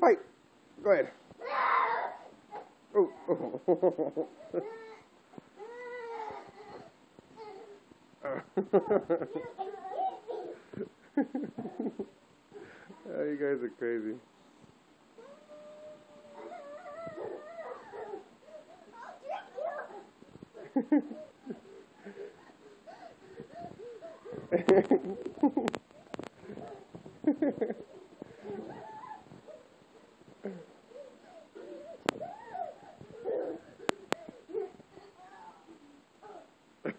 fight. Go ahead. Oh. Oh, you guys are crazy.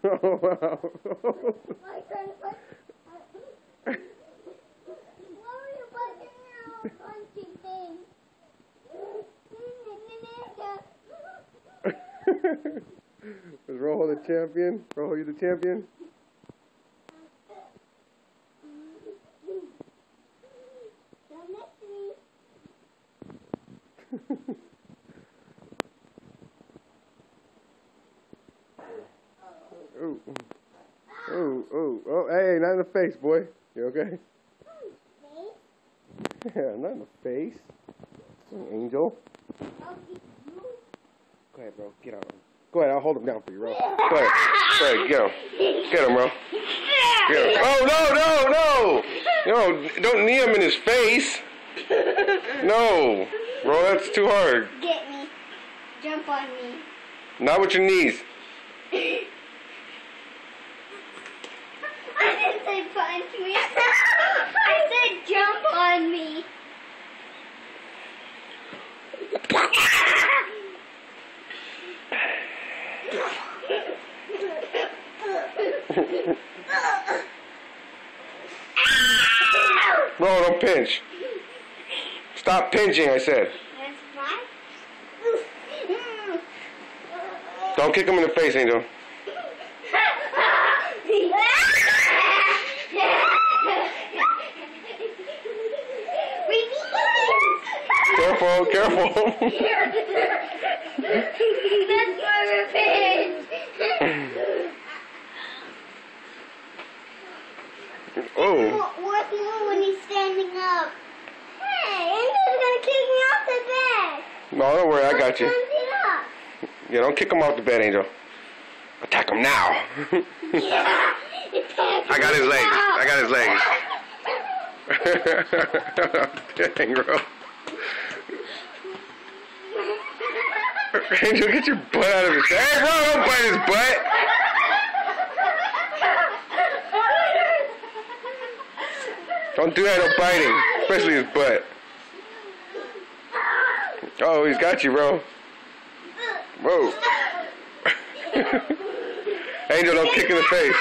Oh, wow. Was Rojo the champion? Rojo, you the champion? Oh, oh, hey, not in the face, boy. You okay? Yeah, not in the face. Angel. Go ahead, bro. Get on him. Go ahead, I'll hold him down for you, bro. Go ahead. Go ahead, get him. Get him, bro. Get him. Oh, no. No, don't knee him in his face. No. Bro, that's too hard. Get me. Jump on me. Not with your knees. I didn't say punch me. I said jump on me. No, don't pinch. Stop pinching, I said. That's fine. Don't kick him in the face, Angel. Careful, careful. That's my revenge. Oh. What's more when he's standing up? Hey, Angel's gonna kick me off the bed. No, don't worry, I got you. Stand it up. Yeah, don't kick him off the bed, Angel. Attack him now. Yeah, attack I got his legs. now. I got his legs. Dang, bro. Angel, get your butt out of his head. Hey, bro, don't bite his butt. Don't do that, no biting. Especially his butt. Oh, he's got you, bro. Whoa. Angel, don't kick in the face.